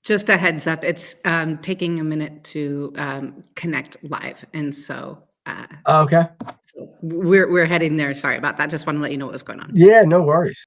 Just a heads up, it's, taking a minute to, connect live, and Oh, okay. so we're heading there, sorry about that, just wanna let you know what was going on. Yeah, no worries.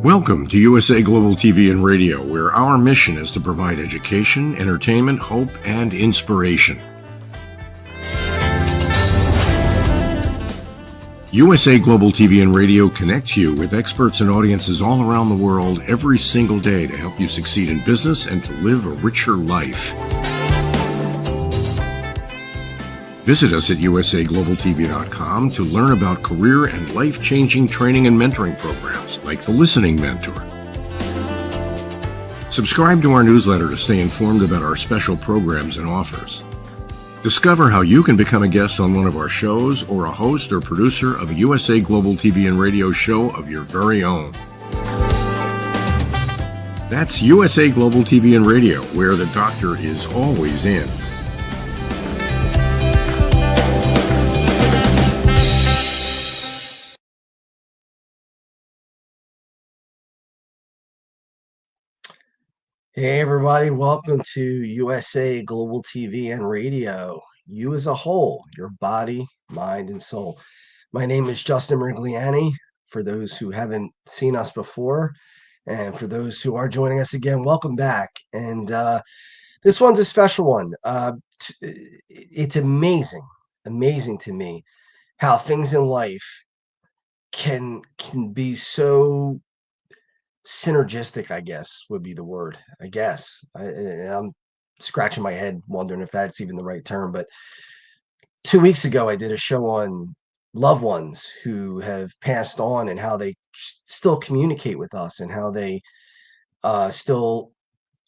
Welcome to USA Global TV and Radio, where our mission is to provide education, entertainment, hope, and inspiration. USA Global TV and Radio connects you with experts and audiences all around the world every single day to help you succeed in business and to live a richer life. Visit us at usaglobaltv.com to learn about career and life-changing training and mentoring programs like the Listening Mentor. Subscribe to our newsletter to stay informed about our special programs and offers. Discover how you can become a guest on one of our shows or a host or producer of a USA Global TV and Radio show of your very own. That's USA Global TV and Radio, where the doctor is always in. Hey, everybody. Welcome to USA Global TV and Radio. You as a whole, your body, mind, and soul. My name is Justin Mirigliani. For those who haven't seen us before, and for those who are joining us again, welcome back. And this one's a special one. It's amazing to me how things in life can be so synergistic, I guess would be the word. I guess I'm scratching my head wondering if that's even the right term. But 2 weeks ago, I did a show on loved ones who have passed on and how they still communicate with us and how they still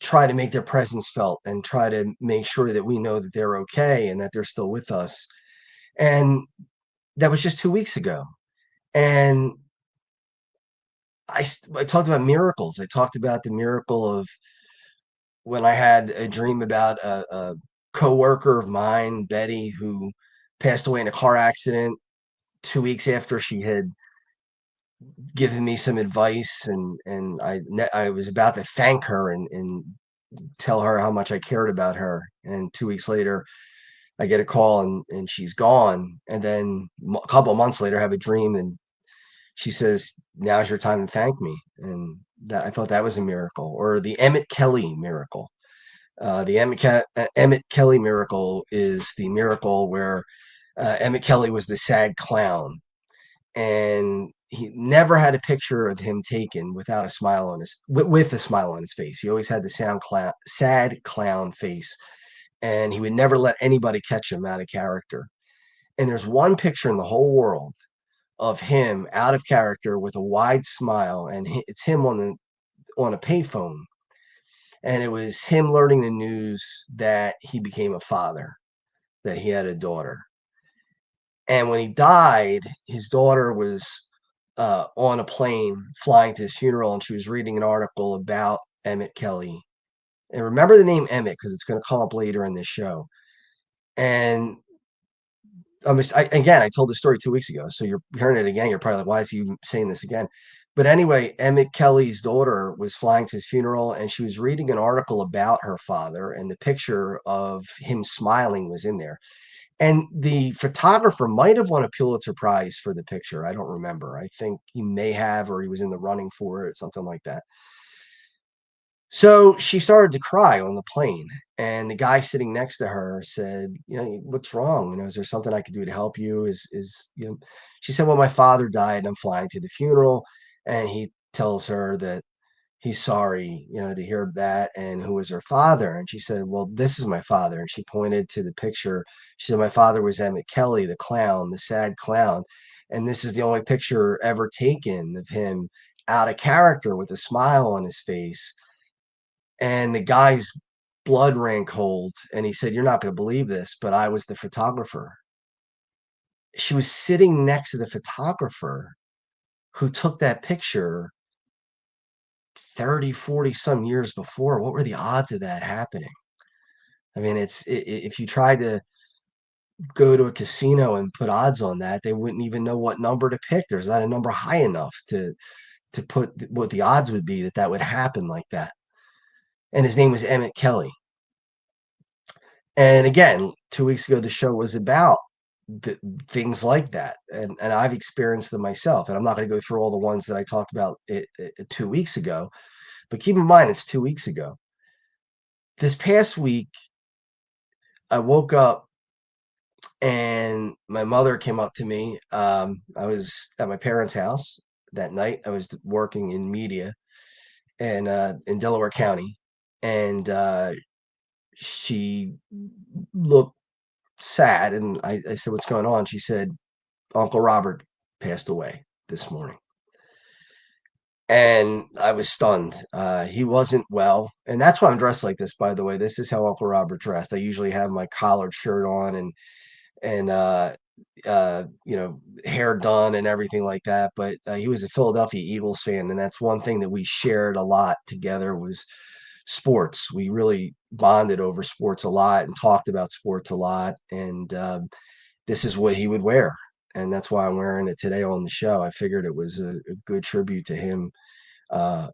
try to make their presence felt and try to make sure that we know that they're okay and that they're still with us. And that was just 2 weeks ago. And I talked about miracles. I talked about the miracle of when I had a dream about a coworker of mine, Betty, who passed away in a car accident 2 weeks after she had given me some advice, and I was about to thank her and tell her how much I cared about her. And 2 weeks later, I get a call and she's gone. And then a couple of months later, I have a dream and she says, "Now's your time to thank me." And that, I thought that was a miracle. Or the Emmett Kelly miracle. The Emmett Kelly miracle is the miracle where Emmett Kelly was the sad clown, and he never had a picture of him taken without a smile on his with a smile on his face. He always had the sad clown face, and he would never let anybody catch him out of character. And there's one picture in the whole world of him out of character with a wide smile, and it's him on a payphone, and it was him learning the news that he became a father, that he had a daughter. And when he died, his daughter was on a plane flying to his funeral, and she was reading an article about Emmett Kelly. And remember the name Emmett because it's going to come up later in this show. And I told this story 2 weeks ago, so you're hearing it again. You're probably like, why is he saying this again? But anyway, Emmett Kelly's daughter was flying to his funeral, and she was reading an article about her father, and the picture of him smiling was in there. And the photographer might have won a Pulitzer Prize for the picture. I don't remember. I think he may have, or he was in the running for it, something like that. So she started to cry on the plane, and the guy sitting next to her said, "What's wrong? Is there something I could do to help you?" She said, "Well, my father died, and I'm flying to the funeral." And he tells her that he's sorry, to hear that, and who was her father. And she said, "Well, this is my father." And she pointed to the picture. She said, "My father was Emmett Kelly, the clown, the sad clown. And this is the only picture ever taken of him out of character with a smile on his face." And the guy's blood ran cold. And he said, "You're not going to believe this, but I was the photographer." She was sitting next to the photographer who took that picture 30, 40 some years before. What were the odds of that happening? I mean, if you tried to go to a casino and put odds on that, they wouldn't even know what number to pick. There's not a number high enough to put what the odds would be that would happen like that. And his name was Emmett Kelly. And again, 2 weeks ago, the show was about things like that. And I've experienced them myself. And I'm not going to go through all the ones that I talked about 2 weeks ago, but keep in mind, it's 2 weeks ago. This past week, I woke up and my mother came up to me. I was at my parents' house that night. I was working in media and in Delaware County. And she looked sad. And I said, "What's going on?" She said, "Uncle Robert passed away this morning." And I was stunned. He wasn't well. And that's why I'm dressed like this, by the way. This is how Uncle Robert dressed. I usually have my collared shirt on and hair done and everything like that. But he was a Philadelphia Eagles fan. And that's one thing that we shared a lot together was sports. We really bonded over sports a lot and talked about sports a lot. And this is what he would wear. And that's why I'm wearing it today on the show. I figured it was a good tribute to him.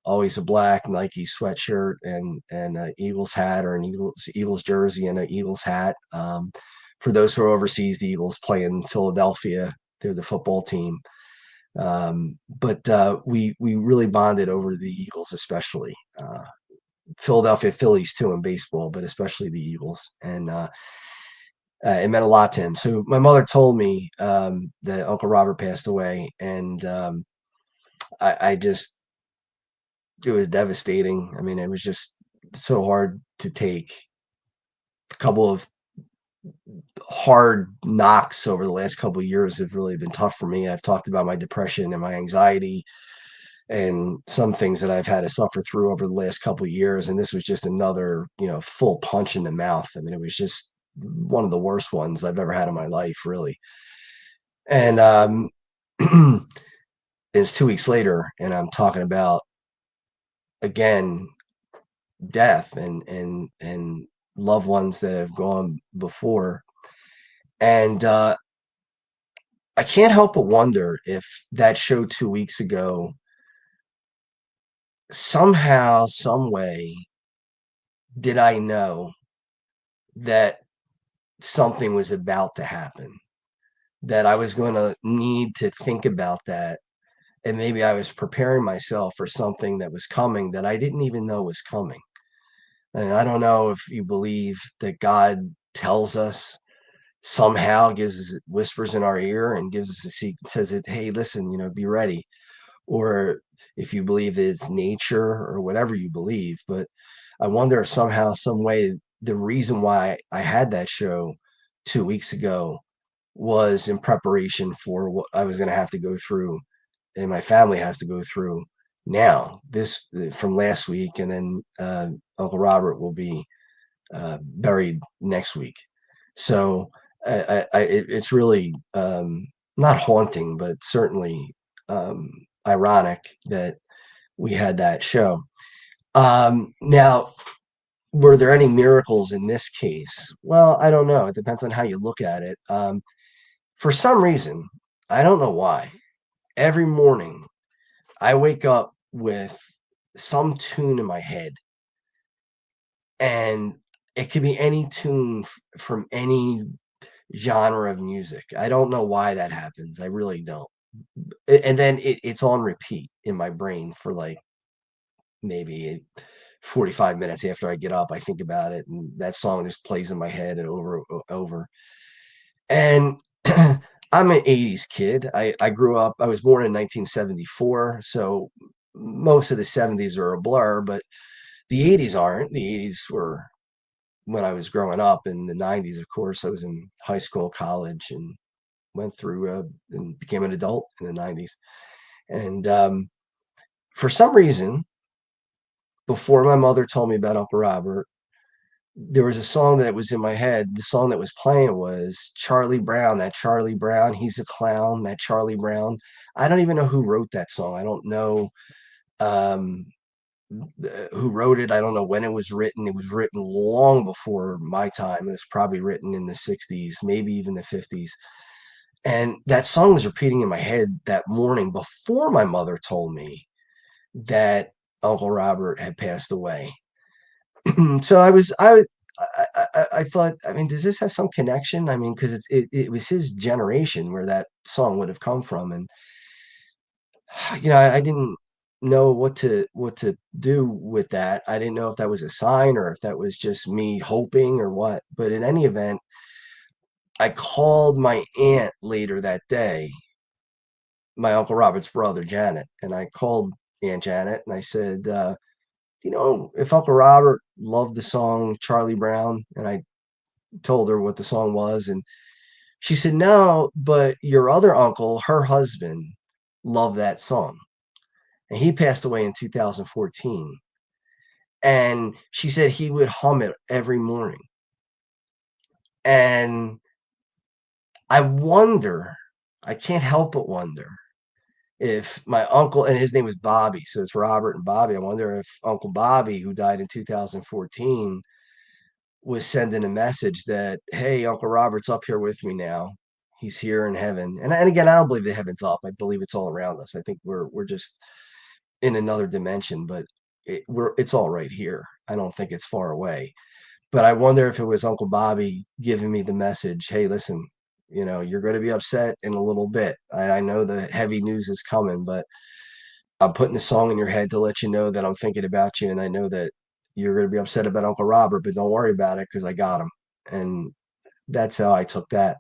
Always a black Nike sweatshirt and an Eagles hat or an Eagles jersey and an Eagles hat. For those who are overseas, the Eagles play in Philadelphia. They're the football team. But we really bonded over the Eagles, especially Philadelphia Phillies too in baseball, but especially the Eagles. And it meant a lot to him. So my mother told me that Uncle Robert passed away, and I just, it was devastating. I mean, it was just so hard to take. A couple of hard knocks over the last couple of years have really been tough for me. I've talked about my depression and my anxiety and some things that I've had to suffer through over the last couple of years. And this was just another, full punch in the mouth. I mean, it was just one of the worst ones I've ever had in my life, really. And it's 2 weeks later, and I'm talking about, again, death and loved ones that have gone before. And I can't help but wonder if that show 2 weeks ago somehow, some way, did I know that something was about to happen, that I was going to need to think about that. And maybe I was preparing myself for something that was coming that I didn't even know was coming. And I don't know if you believe that God tells us somehow, gives us whispers in our ear and gives us a secret, says that, "Hey, listen, be ready." Or if you believe that it's nature or whatever you believe. But I wonder if somehow, some way, the reason why I had that show 2 weeks ago was in preparation for what I was going to have to go through and my family has to go through now, this from last week. And then Uncle Robert will be buried next week. So It's really not haunting, but certainly ironic that we had that show. Now, were there any miracles in this case? Well, I don't know. It depends on how you look at it. For some reason, I don't know why, every morning I wake up with some tune in my head, and it could be any tune from any genre of music. I don't know why that happens. I really don't. And then it's on repeat in my brain for like maybe 45 minutes after I get up. I think about it, and that song just plays in my head and over. And I'm an 80s kid. I grew up, I was born in 1974, so most of the 70s are a blur, but the 80s aren't. The 80s were when I was growing up. In the 90s, of course, I was in high school, college, and went through and became an adult in the 90s. And for some reason, before my mother told me about Uncle Robert, there was a song that was in my head. The song that was playing was Charlie Brown, that Charlie Brown, he's a clown, that Charlie Brown. I don't even know who wrote that song. I don't know um, who wrote it. I don't know when it was written. It was written long before my time. It was probably written in the 60s, maybe even the 50s. And that song was repeating in my head that morning before my mother told me that Uncle Robert had passed away. So I thought, I mean, does this have some connection? I mean, because it was his generation where that song would have come from, and I didn't know what to do with that. I didn't know if that was a sign or if that was just me hoping or what. But in any event, I called my aunt later that day, my Uncle Robert's brother, Janet, and I called Aunt Janet and I said, if Uncle Robert loved the song Charlie Brown, and I told her what the song was, and she said, no, but your other uncle, her husband, loved that song. And he passed away in 2014. And she said he would hum it every morning. And I wonder, I can't help but wonder if my uncle, and his name was Bobby, so it's Robert and Bobby. I wonder if Uncle Bobby, who died in 2014, was sending a message that, hey, Uncle Robert's up here with me now. He's here in heaven. And again, I don't believe the heaven's up. I believe it's all around us. I think we're just in another dimension, but it's all right here. I don't think it's far away. But I wonder if it was Uncle Bobby giving me the message, hey, listen, you're going to be upset in a little bit. I know the heavy news is coming, but I'm putting the song in your head to let you know that I'm thinking about you, and I know that you're going to be upset about Uncle Robert, but don't worry about it because I got him. And that's how I took that.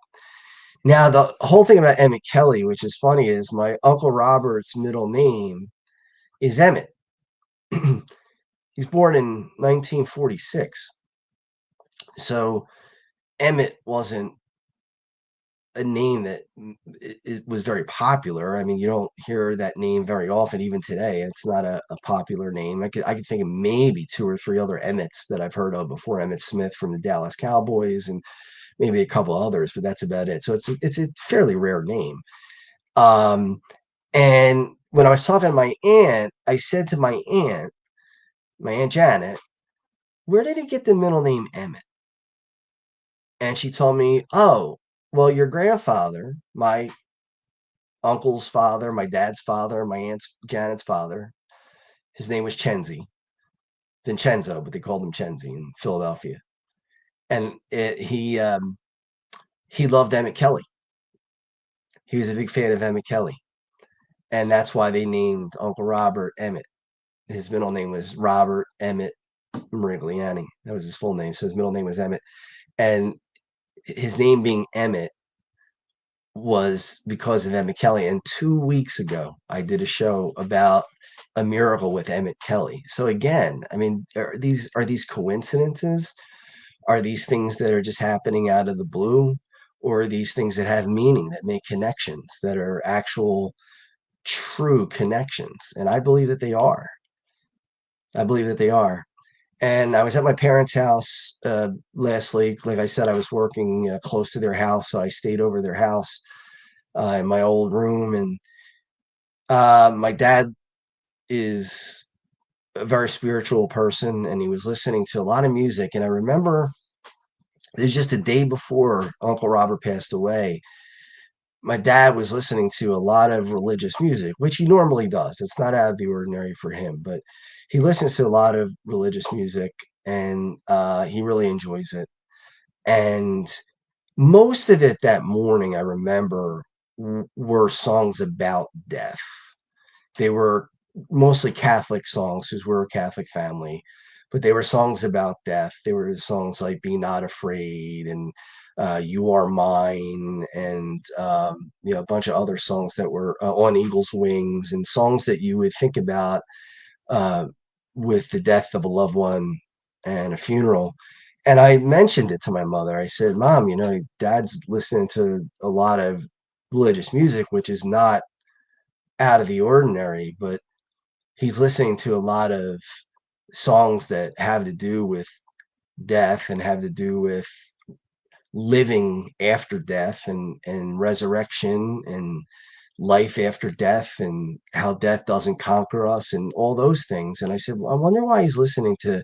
Now, the whole thing about Emmett Kelly, which is funny, is my Uncle Robert's middle name is Emmett. He's born in 1946. So Emmett wasn't a name that it was very popular. I mean, you don't hear that name very often, even today. It's not a popular name. I could think of maybe two or three other Emmets that I've heard of before. Emmett Smith from the Dallas Cowboys, and maybe a couple others, but that's about it. So it's a fairly rare name. And when I was talking to my aunt, I said to my Aunt Janet, where did he get the middle name Emmett? And she told me, oh, well, your grandfather, my uncle's father, my dad's father, my Aunt Janet's father, his name was Vincenzo, but they called him Chenzi in Philadelphia. And he loved Emmett Kelly. He was a big fan of Emmett Kelly. And that's why they named Uncle Robert Emmett. His middle name was Robert Emmett Mirigliani. That was his full name. So his middle name was Emmett. And his name being Emmett was because of Emmett Kelly. And 2 weeks ago, I did a show about a miracle with Emmett Kelly. So again, I mean, are these coincidences? Are these things that are just happening out of the blue? Or are these things that have meaning, that make connections, that are actual true connections? And I believe that they are. I believe that they are. And I was at my parents' house last week. Like I said, I was working close to their house, so I stayed over their house in my old room. And my dad is a very spiritual person, and he was listening to a lot of music. And I remember it was just a day before Uncle Robert passed away. My dad was listening to a lot of religious music, which he normally does. It's not out of the ordinary for him, but he listens to a lot of religious music, and he really enjoys it. And most of it that morning, I remember, were songs about death. They were mostly Catholic songs because we're a Catholic family, but they were songs about death. They were songs like "Be Not Afraid" and "You Are Mine," and a bunch of other songs that were "On Eagle's Wings," and songs that you would think about uh, with the death of a loved one and a funeral. And I mentioned it to my mother. I said, "Mom, Dad's listening to a lot of religious music, which is not out of the ordinary, but he's listening to a lot of songs that have to do with death and have to do with living after death and resurrection and life after death and how death doesn't conquer us and all those things." And I said, "Well, I wonder why he's listening to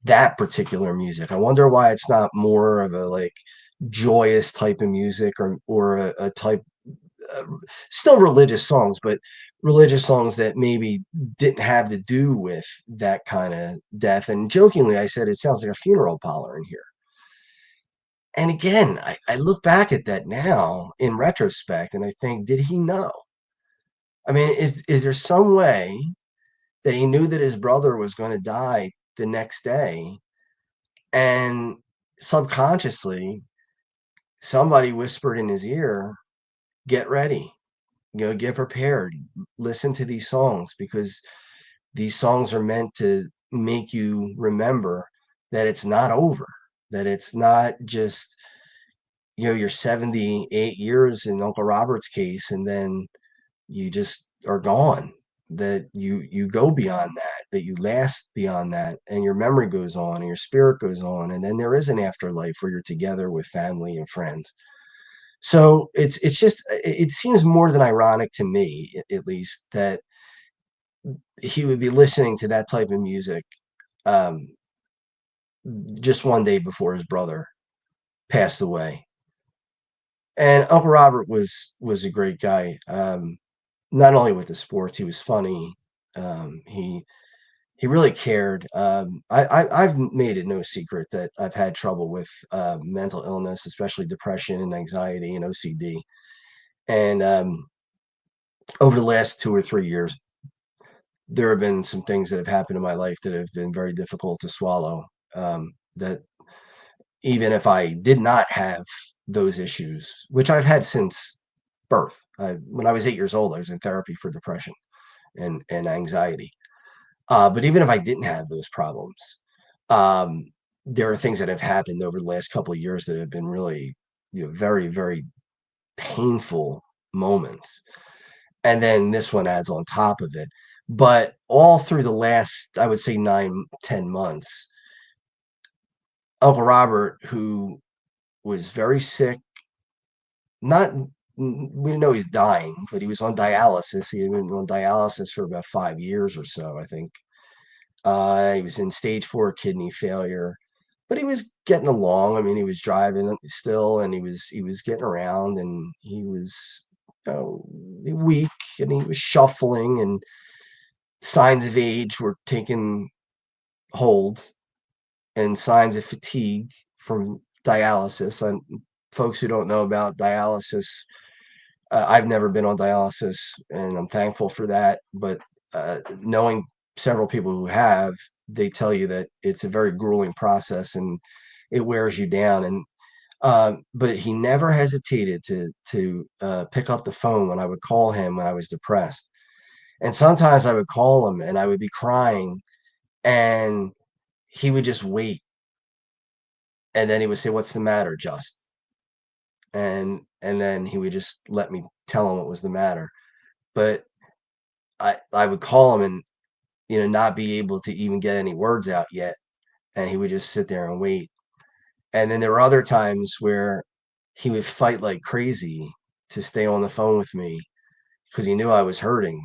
that particular music. I wonder why it's not more of a like joyous type of music or a type uh, still religious songs, but religious songs that maybe didn't have to do with that kind of death." And jokingly, I said, "It sounds like a funeral parlor in here." And again, I look back at that now in retrospect, and I think, did he know? I mean, is there some way that he knew that his brother was going to die the next day, and subconsciously somebody whispered in his ear, "Get ready, get prepared, listen to these songs because these songs are meant to make you remember that it's not over, that it's not just, your 78 years in Uncle Robert's case, and then you just are gone, that you go beyond that, that you last beyond that, and your memory goes on and your spirit goes on, and then there is an afterlife where you're together with family and friends." So it's just it seems more than ironic to me, at least, that he would be listening to that type of music um, just one day before his brother passed away. And Uncle Robert was a great guy. Not only with the sports, he was funny. He really cared. I've made it no secret that I've had trouble with mental illness, especially depression and anxiety and OCD. And over the last 2 or 3 years, there have been some things that have happened in my life that have been very difficult to swallow. That even if I did not have those issues, which I've had since birth. When I was 8 years old, I was in therapy for depression and anxiety. But even if I didn't have those problems, um, there are things that have happened over the last couple of years that have been really, very, very painful moments. And then this one adds on top of it. But all through the last, I would say 9, 10 months, Uncle Robert, who was very sick, not we didn't know he was dying, but he was on dialysis. He had been on dialysis for about 5 years or so, I think. He was in stage 4 kidney failure, but he was getting along. I mean, he was driving still, and he was getting around, and he was weak, and he was shuffling, and signs of age were taking hold, and signs of fatigue from dialysis. And folks who don't know about dialysis, I've never been on dialysis, and I'm thankful for that. But knowing several people who have, they tell you that it's a very grueling process and it wears you down. And but he never hesitated to pick up the phone when I would call him when I was depressed. And sometimes I would call him and I would be crying, and he would just wait, and then he would say, "What's the matter, Just?" And then he would just let me tell him what was the matter. But I would call him and not be able to even get any words out yet. and he would just sit there and wait. And then there were other times where he would fight like crazy to stay on the phone with me because he knew I was hurting.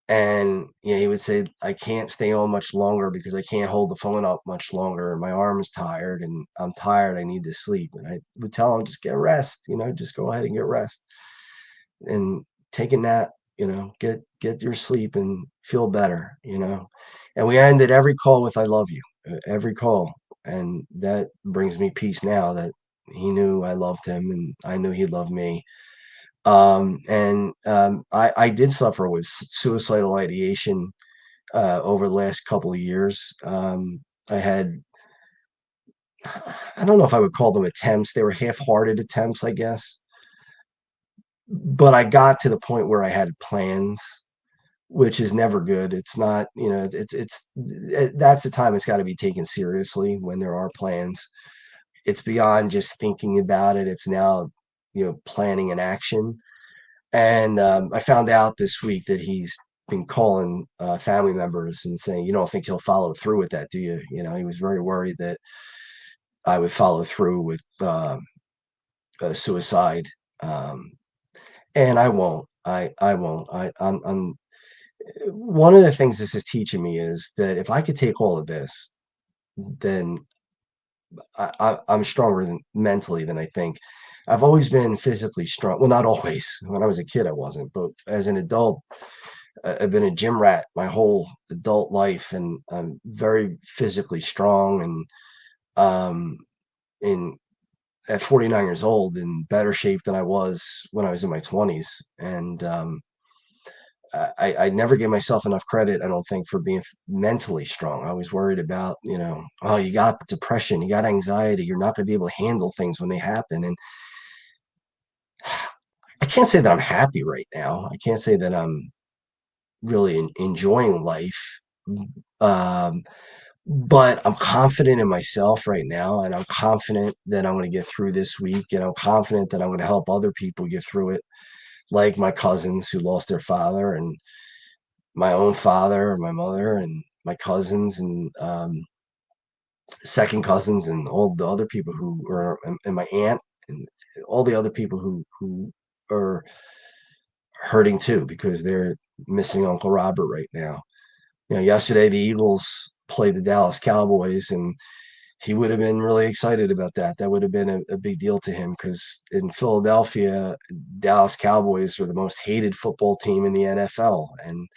And he would say, I can't stay on much longer because I can't hold the phone up much longer. My arm is tired and I'm tired. I need to sleep. And I would tell him, just get rest, just go ahead and get rest and take a nap, get your sleep and feel better. And we ended every call with, I love you, every call. And that brings me peace now that he knew I loved him and I knew he loved me. I did suffer with suicidal ideation over the last couple of years. I had, I don't know if I would call them attempts. They were half-hearted attempts, I guess. But I got to the point where I had plans, which is never good. It's not, that's the time it's got to be taken seriously when there are plans. It's beyond just thinking about it. It's now, planning and action. And I found out this week that he's been calling family members and saying, you don't think he'll follow through with that, do you? He was very worried that I would follow through with suicide. Um, and I won't. I won't. I'm one of the things this is teaching me is that if I could take all of this, then I'm stronger mentally than I think. I've always been physically strong. Well, not always. When I was a kid, I wasn't. But as an adult, I've been a gym rat my whole adult life, and I'm very physically strong. And in at 49 years old, in better shape than I was when I was in my 20s. And I never gave myself enough credit, I don't think, for being mentally strong. I was worried about, oh, you got depression, you got anxiety, you're not going to be able to handle things when they happen. And I can't say that I'm happy right now. I can't say that I'm really enjoying life. Um, but I'm confident in myself right now, and I'm confident that I'm going to get through this week, and I'm confident that I'm going to help other people get through it, like my cousins who lost their father, and my own father, and my mother, and my cousins, and second cousins, and all the other people who are, and my aunt, and all the other people who are hurting too because they're missing Uncle Robert right now. Yesterday the Eagles played the Dallas Cowboys, and he would have been really excited about that. That would have been a big deal to him because in Philadelphia, Dallas Cowboys are the most hated football team in the NFL, and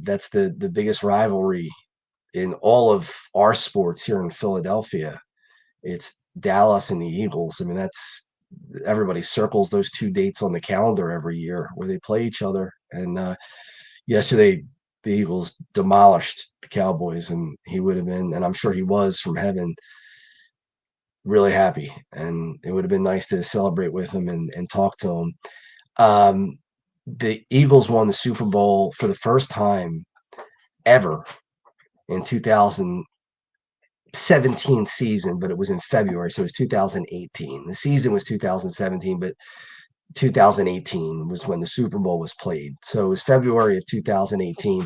that's the biggest rivalry in all of our sports here in Philadelphia. It's Dallas and the Eagles. I mean, that's everybody circles those two dates on the calendar every year where they play each other. And yesterday, the Eagles demolished the Cowboys, and he would have been, and I'm sure he was from heaven, really happy. And it would have been nice to celebrate with him and talk to him. The Eagles won the Super Bowl for the first time ever in 2017 season, but it was in February, so it was 2018. The season was 2017, but 2018 was when the Super Bowl was played. So it was February of 2018.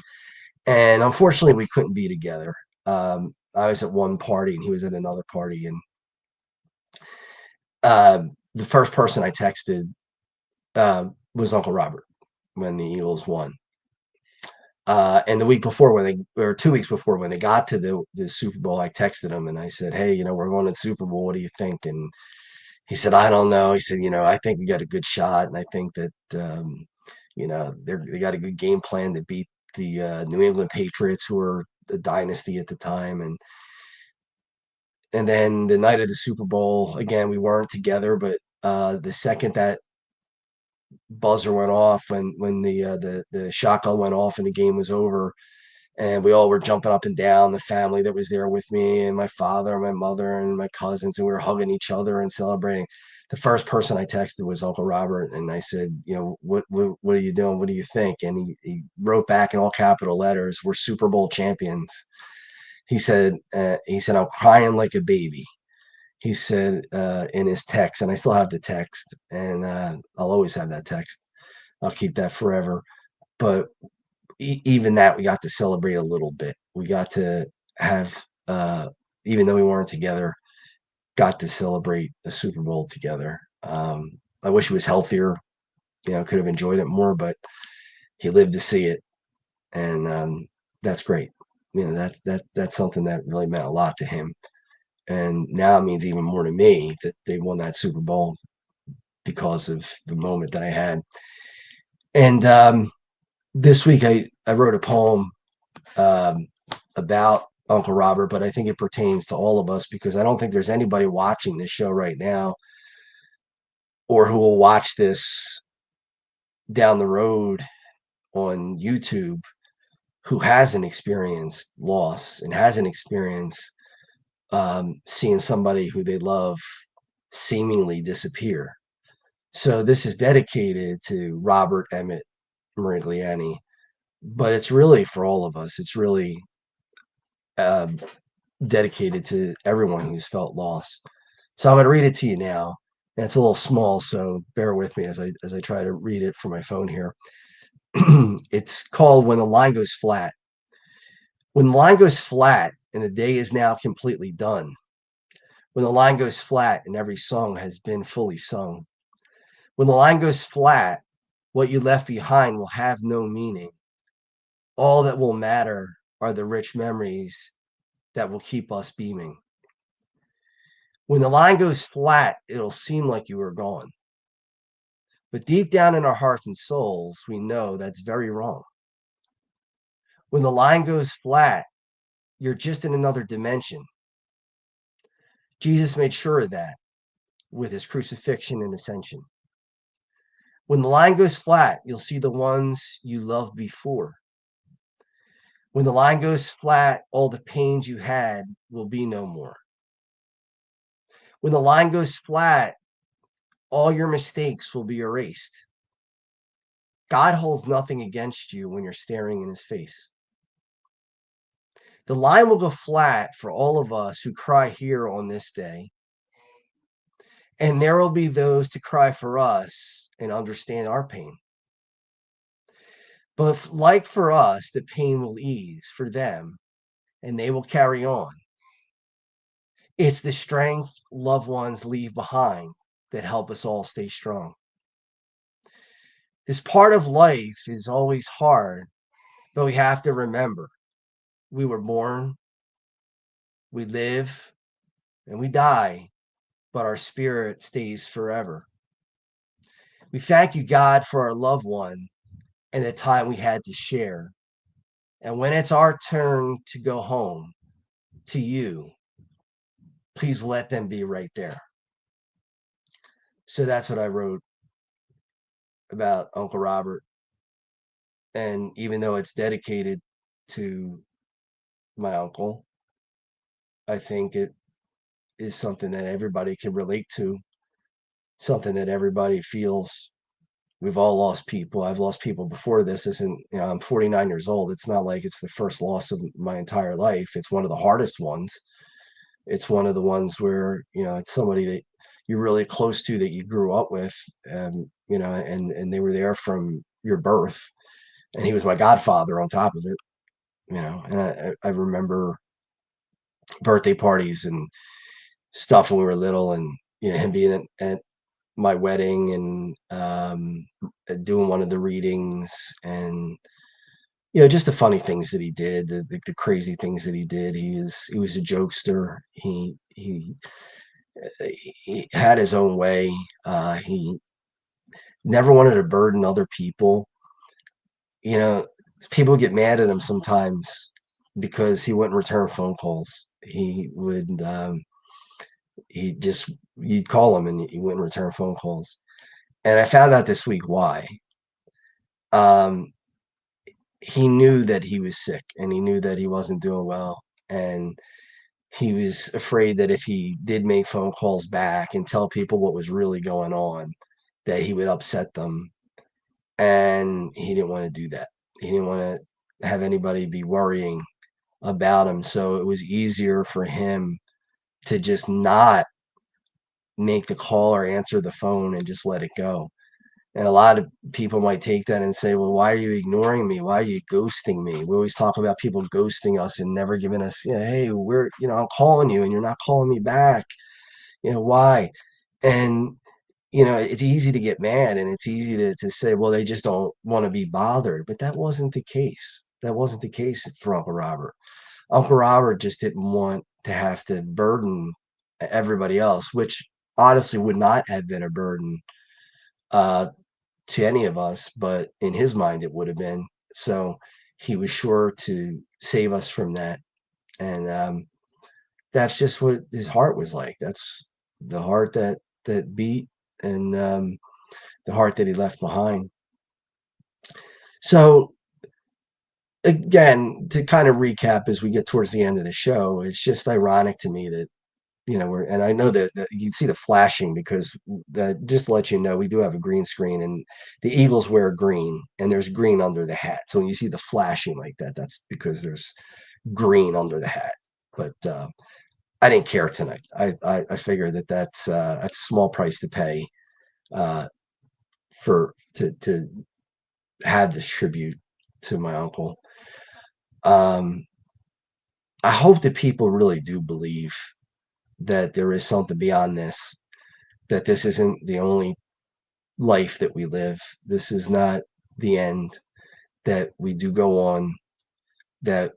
And unfortunately, we couldn't be together. I was at one party and he was at another party. And the first person I texted was Uncle Robert when the Eagles won. And the week before, or 2 weeks before, when they got to the Super Bowl, I texted him and I said, hey, we're going to the Super Bowl. What do you think? And he said, I don't know. He said, I think we got a good shot. And I think that, they got a good game plan to beat the New England Patriots, who were a dynasty at the time. And then the night of the Super Bowl, again, we weren't together, but the second that buzzer went off, when the shotgun went off and the game was over, and we all were jumping up and down, the family that was there with me, and my father, my mother, and my cousins, and we were hugging each other and celebrating. The first person I texted was Uncle Robert, and I said, what are you doing? What do you think? And he wrote back in all capital letters, we're Super Bowl champions. He said, I'm crying like a baby. He said in his text, and I still have the text, and I'll always have that text. I'll keep that forever. But even that, we got to celebrate a little bit. We got to have even though we weren't together, got to celebrate a Super Bowl together. I wish he was healthier, could have enjoyed it more, but he lived to see it. And that's great. That's something that really meant a lot to him. And now it means even more to me that they won that Super Bowl because of the moment that I had. And this week I wrote a poem about Uncle Robert, but I think it pertains to all of us because I don't think there's anybody watching this show right now or who will watch this down the road on YouTube who hasn't experienced loss and hasn't experienced seeing somebody who they love seemingly disappear. So this is dedicated to Robert Emmett Mirigliani, but it's really for all of us. It's really dedicated to everyone who's felt loss. So I'm going to read it to you now. And it's a little small, so bear with me as I try to read it from my phone here. It's called When the Line Goes Flat. When the line goes flat and the day is now completely done. When the line goes flat and every song has been fully sung. When the line goes flat, what you left behind will have no meaning. All that will matter are the rich memories that will keep us beaming. When the line goes flat, it'll seem like you are gone. But deep down in our hearts and souls, we know that's very wrong. When the line goes flat, you're just in another dimension. Jesus made sure of that with his crucifixion and ascension. When the line goes flat, you'll see the ones you loved before. When the line goes flat, all the pains you had will be no more. When the line goes flat, all your mistakes will be erased. God holds nothing against you when you're staring in his face. The line will go flat for all of us who cry here on this day. And there will be those to cry for us and understand our pain. But like for us, the pain will ease for them and they will carry on. It's the strength loved ones leave behind that help us all stay strong. This part of life is always hard, but we have to remember we were born, we live, and we die, but our spirit stays forever. We thank you, God, for our loved one and the time we had to share. And when it's our turn to go home to you, please let them be right there. So that's what I wrote about Uncle Robert. And even though it's dedicated to my uncle, I think it is something that everybody can relate to, something that everybody feels. We've all lost people. I've lost people before this. I'm 49 years old. It's not like it's the first loss of my entire life. It's one of the hardest ones. It's one of the ones where, it's somebody that you're really close to, that you grew up with, and they were there from your birth. And he was my godfather on top of it, and I remember birthday parties and stuff when we were little, and, him being at my wedding and doing one of the readings, and just the funny things that he did, the crazy things that he did. He was a jokester. He had his own way. He never wanted to burden other people. People get mad at him sometimes because he wouldn't return phone calls. He would you'd call him and he wouldn't return phone calls. And I found out this week why. He knew that he was sick and he knew that he wasn't doing well. And he was afraid that if he did make phone calls back and tell people what was really going on, that he would upset them. And he didn't want to do that. He didn't want to have anybody be worrying about him. So it was easier for him to just not make the call or answer the phone and just let it go. And a lot of people might take that and say, well, why are you ignoring me? Why are you ghosting me? We always talk about people ghosting us and never giving us, hey, I'm calling you and you're not calling me back. Why? And, it's easy to get mad and it's easy to say, well, they just don't want to be bothered. But that wasn't the case. That wasn't the case for Uncle Robert. Uncle Robert just didn't want to have to burden everybody else, which honestly would not have been a burden uh, to any of us, but in his mind it would have been. So he was sure to save us from that. And that's just what his heart was like. That's the heart that beat, and the heart that he left behind. So again, to kind of recap as we get towards the end of the show, it's just ironic to me that and I know that you can see the flashing because just to let you know, we do have a green screen and the Eagles wear green and there's green under the hat. So when you see the flashing like that, that's because there's green under the hat. But I didn't care tonight. I figure that's a small price to pay uh, to have this tribute to my uncle. I hope that people really do believe that there is something beyond this, that this isn't the only life that we live. This is not the end, that we do go on, that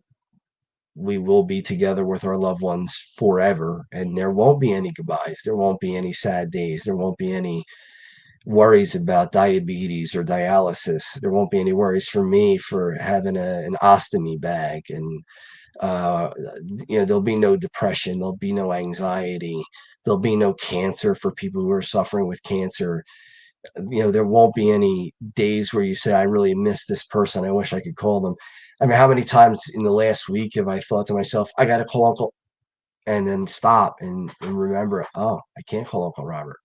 we will be together with our loved ones forever, and there won't be any goodbyes. There won't be any sad days. There won't be any worries about diabetes or dialysis. There won't be any worries for me for having an ostomy bag. And uh, there'll be no depression. There'll be no anxiety. There'll be no cancer for people who are suffering with cancer. There won't be any days where you say, I really miss this person. I wish I could call them. I mean, how many times in the last week have I thought to myself, I got to call Uncle, and then stop and remember, oh, I can't call Uncle Robert,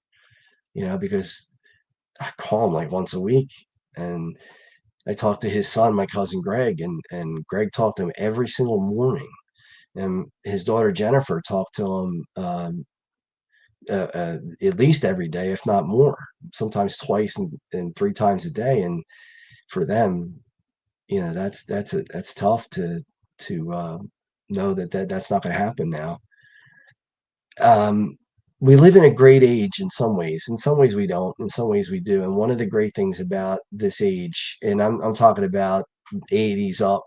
because I call him like once a week. And I talk to his son, my cousin Greg, and Greg talked to him every single morning. And his daughter Jennifer talked to him at least every day, if not more, sometimes twice and three times a day. And for them, that's tough to know that's not going to happen now. We live in a great age in some ways. In some ways we don't. In some ways we do. And one of the great things about this age, and I'm talking about 80s up,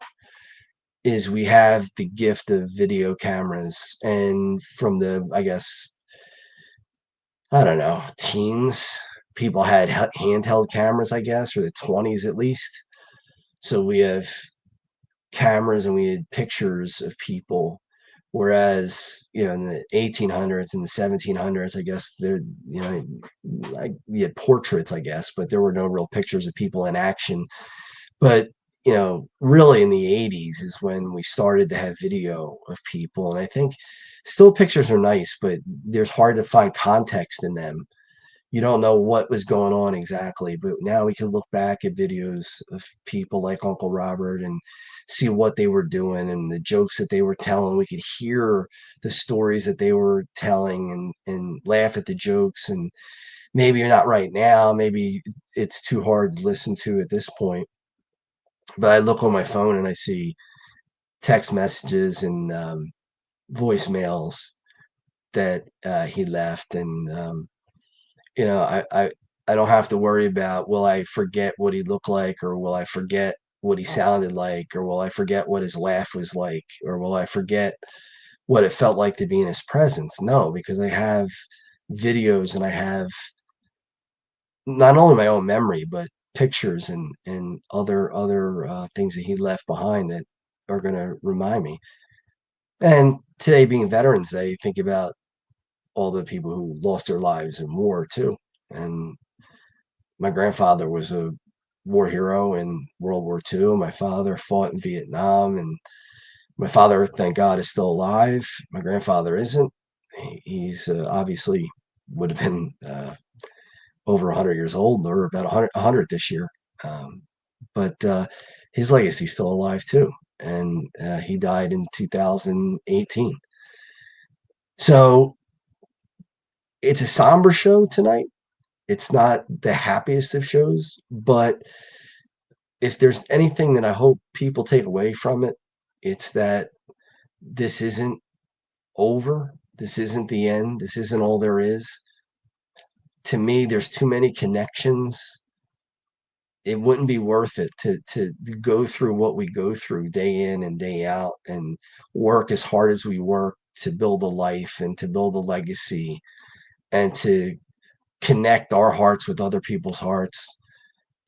is we have the gift of video cameras. And from I guess, I don't know, teens, people had handheld cameras, I guess, or the 20s at least. So we have cameras and we had pictures of people. Whereas, in the 1800s and the 1700s, I guess you had portraits, I guess, but there were no real pictures of people in action. But, really in the 80s is when we started to have video of people. And I think still pictures are nice, but there's hard to find context in them. You don't know what was going on exactly, but now we can look back at videos of people like Uncle Robert and see what they were doing and the jokes that they were telling. We could hear the stories that they were telling and laugh at the jokes. And maybe not right now, maybe it's too hard to listen to at this point. But I look on my phone and I see text messages and voicemails that he left. And I don't have to worry about, will I forget what he looked like, or will I forget what he sounded like, or will I forget what his laugh was like, or will I forget what it felt like to be in his presence? No, because I have videos and I have not only my own memory, but pictures and other things that he left behind that are going to remind me. And today being Veterans Day, you think about all the people who lost their lives in war too. And my grandfather was a war hero in World War II. My father fought in Vietnam, and my father, thank God, is still alive. My grandfather isn't. He's obviously would have been over 100 years old, or about 100 this year. But his legacy is still alive too. And he died in 2018. So it's a somber show tonight. It's not the happiest of shows, but if there's anything that I hope people take away from it, it's that this isn't over. This isn't the end. This isn't all there is. To me, there's too many connections. It wouldn't be worth it to go through what we go through day in and day out and work as hard as we work to build a life and to build a legacy and to connect our hearts with other people's hearts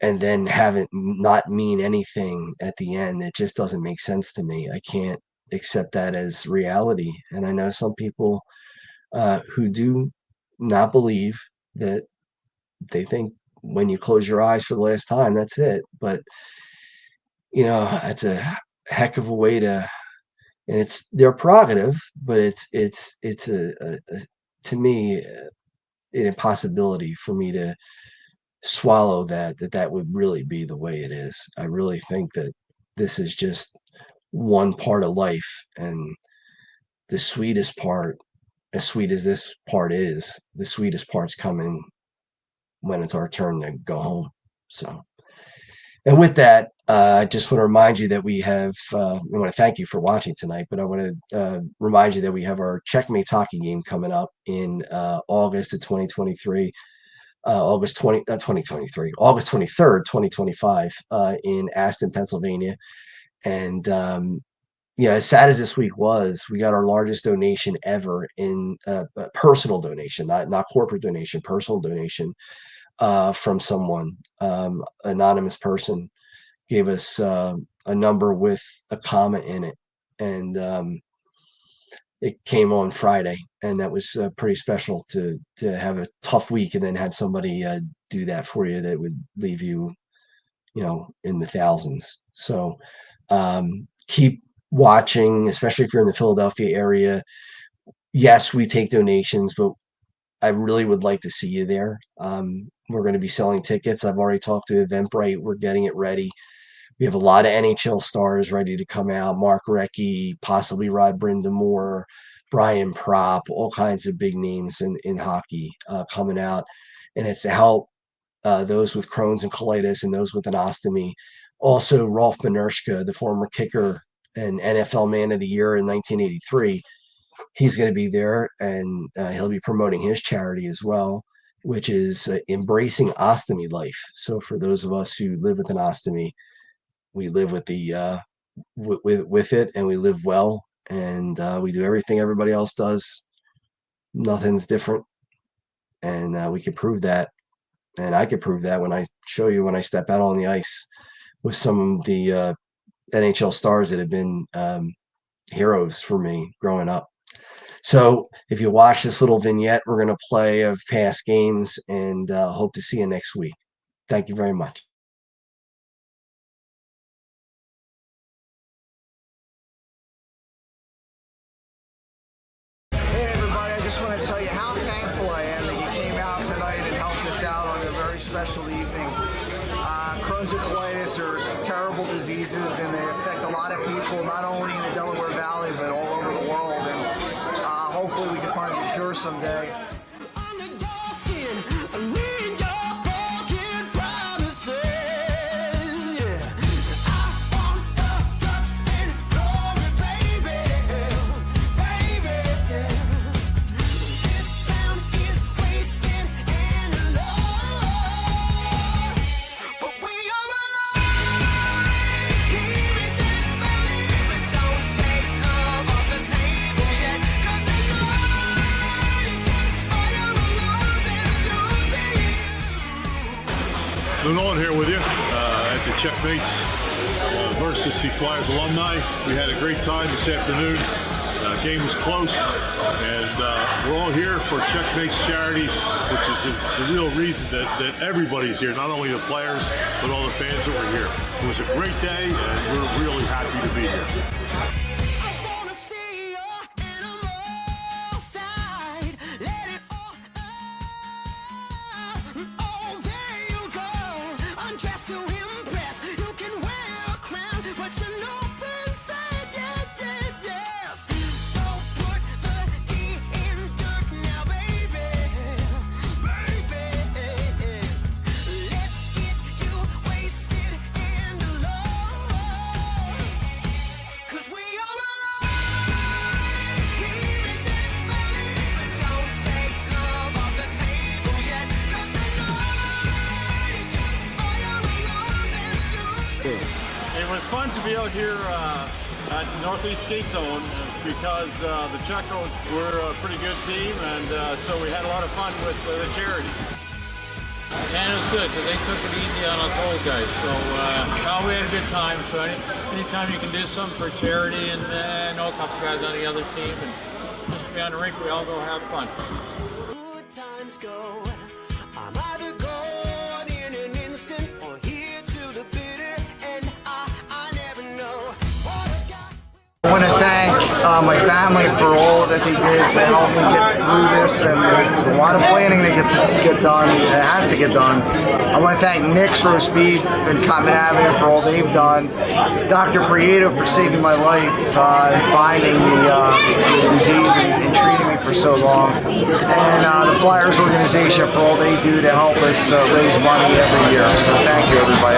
and then have it not mean anything at the end. It just doesn't make sense to me. I can't accept that as reality. And I know some people who do not believe that. They think when you close your eyes for the last time, that's it. But it's a heck of a way to, and it's their prerogative, but it's a to me an impossibility for me to swallow that would really be the way it is. I really think that this is just one part of life, and the sweetest part, as sweet as this part is, the sweetest part's coming when it's our turn to go home. So, and with that, I just want to remind you that we have, I want to thank you for watching tonight, but I want to remind you that we have our Checkmates hockey game coming up in August of 2023, August 23rd, 2025, in Aston, Pennsylvania. And, as sad as this week was, we got our largest donation ever in a personal donation, not corporate donation, personal donation from someone. Anonymous person gave us a number with a comment in it, and it came on Friday, and that was pretty special to have a tough week and then have somebody do that for you that would leave you, in the thousands. So keep watching, especially if you're in the Philadelphia area. Yes, we take donations, but I really would like to see you there. We're going to be selling tickets. I've already talked to Eventbrite. We're getting it ready. We have a lot of NHL stars ready to come out. Mark Recchi, possibly Rod Brindamore, Brian Propp, all kinds of big names in hockey coming out. And it's to help those with Crohn's and colitis and those with an ostomy. Also, Rolf Benirschke, the former kicker and NFL Man of the Year in 1983, he's going to be there, and he'll be promoting his charity as well, which is Embracing Ostomy Life. So for those of us who live with an ostomy, we live with the with it, and we live well, and we do everything everybody else does. Nothing's different, and we can prove that, and I can prove that when I show you when I step out on the ice with some of the NHL stars that have been heroes for me growing up. So if you watch this little vignette we're going to play of past games, and hope to see you next week. Thank you very much. Hey everybody, I just want to tell you how thankful I am that you came out tonight and helped us out on a very special evening. Crohn's and colitis are terrible diseases, and they affect a lot of people, not only in the Delaware Valley, but all over the world. And hopefully we can find a cure someday. Nolan here with you at the Checkmates versus the Flyers alumni. We had a great time this afternoon. Game was close, and we're all here for Checkmates Charities, which is the real reason that everybody's here, not only the players, but all the fans that were here. It was a great day, and we're really happy to be here. It was fun to be out here at Northeast Skate Zone because the Checos were a pretty good team, and so we had a lot of fun with the charity. And it was good because they took it easy on us old guys. So we had a good time. So anytime you can do something for charity, and I know a couple guys on the other team, and just be on the rink, we all go have fun. Good times go. I'm either gone in an instant or here to the bitter, and I never know what I got. I want to thank my family for all that they did to help me get through this, and there's a lot of planning that get done. It has to get done. I want to thank Nick's Roast Beef and Cotton Avenue for all they've done. Dr. Prieto for saving my life, finding the disease and treating me for so long, and the Flyers organization for all they do to help us raise money every year. So thank you, everybody.